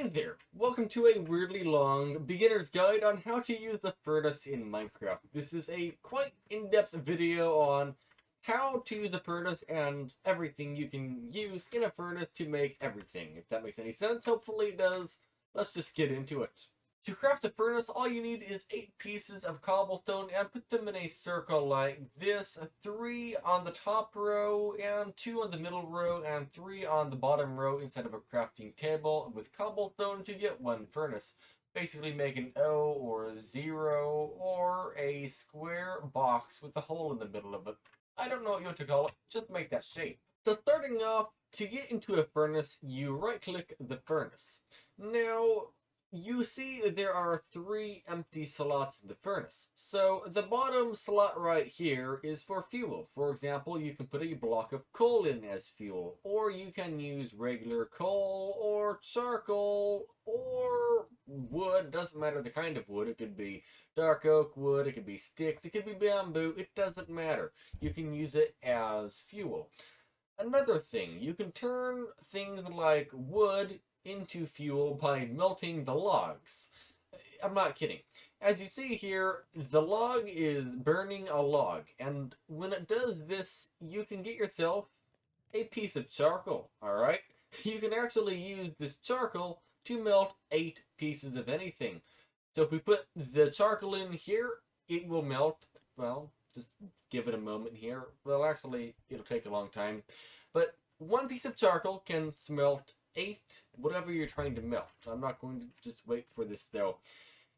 Hey there! Welcome to a weirdly long beginner's guide on how to use a furnace in Minecraft. This is a quite in-depth video on how to use a furnace and everything you can use in a furnace to make everything. If that makes any sense, hopefully it does. Let's just get into it. To craft a furnace, all you need is 8 pieces of cobblestone and put them in a circle like this. 3 on the top row, and 2 on the middle row, and 3 on the bottom row inside of a crafting table with cobblestone to get 1 furnace. Basically make an O or a 0 or a square box with a hole in the middle of it. I don't know what you want to call it, just make that shape. So starting off, to get into a furnace, you right click the furnace. Now, you see there are 3 empty slots in the furnace. So the bottom slot right here is for fuel. For example, you can put a block of coal in as fuel, or you can use regular coal or charcoal or wood. Doesn't matter the kind of wood. It could be dark oak wood, it could be sticks, it could be bamboo. It doesn't matter. You can use it as fuel. Another thing, you can turn things like wood into fuel by melting the logs. I'm not kidding. As you see here, the log is burning a log, and when it does this, you can get yourself a piece of charcoal, alright? You can actually use this charcoal to melt 8 pieces of anything. So if we put the charcoal in here, it will melt, well, just give it a moment here. Well, actually, it'll take a long time. But 1 piece of charcoal can smelt 8 whatever you're trying to melt. I'm not going to just wait for this though.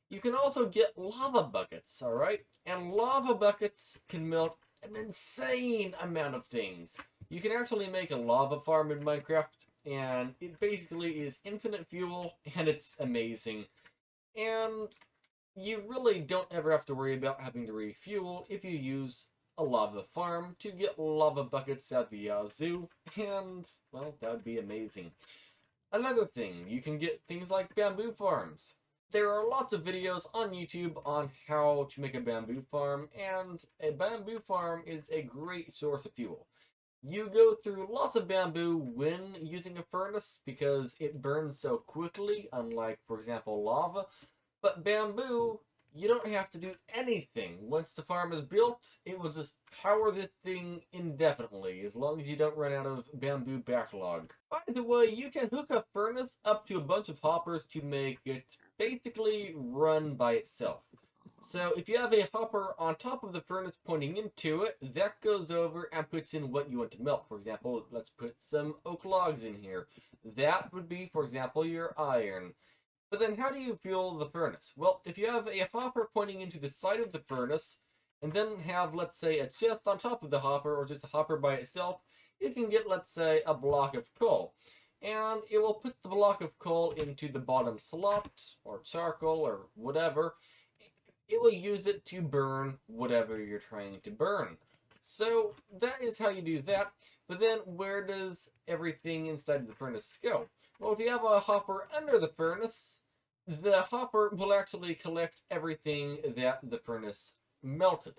You can also get lava buckets, alright? And lava buckets can melt an insane amount of things. You can actually make a lava farm in Minecraft, and it basically is infinite fuel, and it's amazing. And you really don't ever have to worry about having to refuel if you use a lava farm to get lava buckets at the zoo, and, well, that would be amazing. Another thing, you can get things like bamboo farms. There are lots of videos on YouTube on how to make a bamboo farm, and a bamboo farm is a great source of fuel. You go through lots of bamboo when using a furnace because it burns so quickly, unlike, for example, lava. But bamboo, you don't have to do anything. Once the farm is built, it will just power this thing indefinitely, as long as you don't run out of bamboo backlog. By the way, you can hook a furnace up to a bunch of hoppers to make it basically run by itself. So if you have a hopper on top of the furnace pointing into it, that goes over and puts in what you want to melt. For example, let's put some oak logs in here. That would be, for example, your iron. But then how do you fuel the furnace? Well, if you have a hopper pointing into the side of the furnace, and then have, let's say, a chest on top of the hopper, or just a hopper by itself, you can get, let's say, a block of coal. And it will put the block of coal into the bottom slot, or charcoal, or whatever. It will use it to burn whatever you're trying to burn. So that is how you do that. But then where does everything inside the furnace go? Well, if you have a hopper under the furnace, the hopper will actually collect everything that the furnace melted.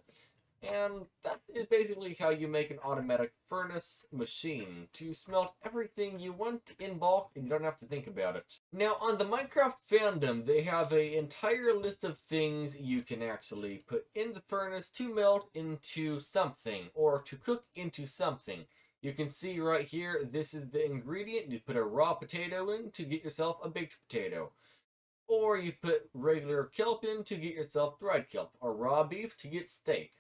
And that is basically how you make an automatic furnace machine to smelt everything you want in bulk, and you don't have to think about it. Now, on the Minecraft fandom, they have an entire list of things you can actually put in the furnace to melt into something, or to cook into something. You can see right here, this is the ingredient. You put a raw potato in to get yourself a baked potato. Or you put regular kelp in to get yourself dried kelp, or raw beef to get steak.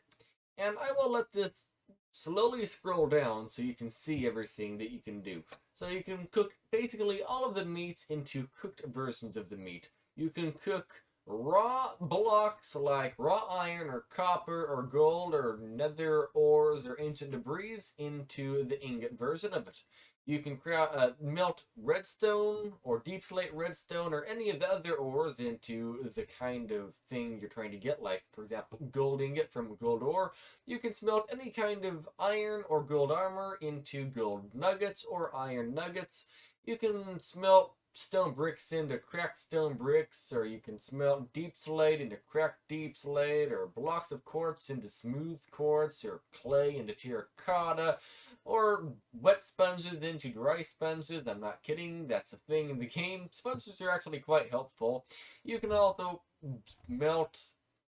And I will let this slowly scroll down so you can see everything that you can do. So you can cook basically all of the meats into cooked versions of the meat. You can cook raw blocks like raw iron or copper or gold or nether ores or ancient debris into the ingot version of it. You can melt redstone or deep slate redstone or any of the other ores into the kind of thing you're trying to get, like, for example, gold ingot from gold ore. You can smelt any kind of iron or gold armor into gold nuggets or iron nuggets. You can smelt stone bricks into cracked stone bricks, or you can smelt deep slate into cracked deep slate, or blocks of quartz into smooth quartz, or clay into terracotta. or wet sponges into dry sponges. I'm not kidding, that's a thing in the game. Sponges are actually quite helpful. You can also melt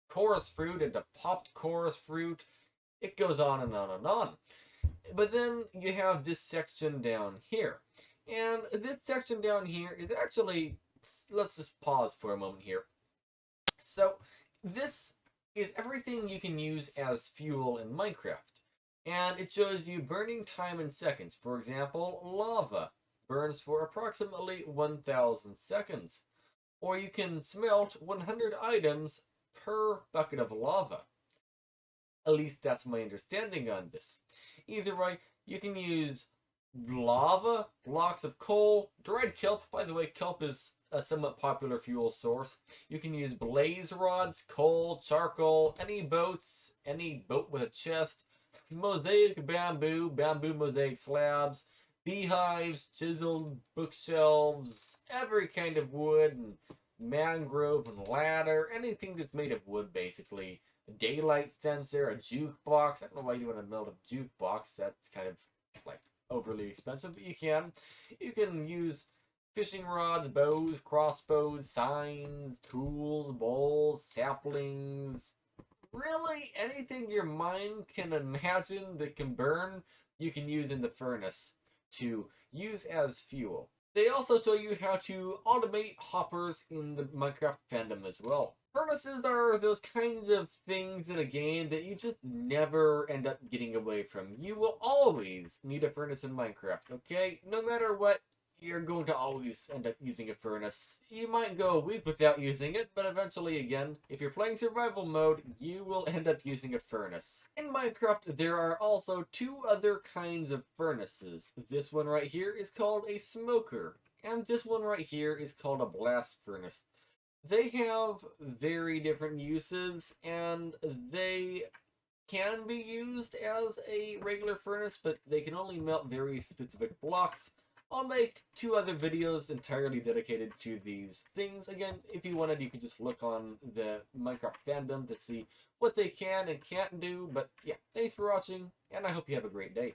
chorus fruit into popped chorus fruit. It goes on and on and on. But then you have this section down here. And this section down here is actually, let's just pause for a moment here. So this is everything you can use as fuel in Minecraft. And it shows you burning time in seconds. For example, lava burns for approximately 1,000 seconds. Or you can smelt 100 items per bucket of lava. At least that's my understanding on this. Either way, you can use lava, blocks of coal, dried kelp. By the way, kelp is a somewhat popular fuel source. You can use blaze rods, coal, charcoal, any boat with a chest, mosaic bamboo, bamboo mosaic slabs, beehives, chiseled bookshelves, every kind of wood, and mangrove and ladder, anything that's made of wood basically. A daylight sensor, a jukebox. I don't know why you want to melt a jukebox. That's kind of like overly expensive, but you can. You can use fishing rods, bows, crossbows, signs, tools, bowls, saplings. Really, anything your mind can imagine that can burn, you can use in the furnace to use as fuel. They also show you how to automate hoppers in the Minecraft fandom as well. Furnaces are those kinds of things in a game that you just never end up getting away from. You will always need a furnace in Minecraft, okay? No matter what, you're going to always end up using a furnace. You might go a week without using it, but eventually, again, if you're playing survival mode, you will end up using a furnace. In Minecraft, there are also two other kinds of furnaces. This one right here is called a smoker, and this one right here is called a blast furnace. They have very different uses, and they can be used as a regular furnace, but they can only melt very specific blocks. I'll make two other videos entirely dedicated to these things. Again, if you wanted, you could just look on the Minecraft fandom to see what they can and can't do. But yeah, thanks for watching, and I hope you have a great day.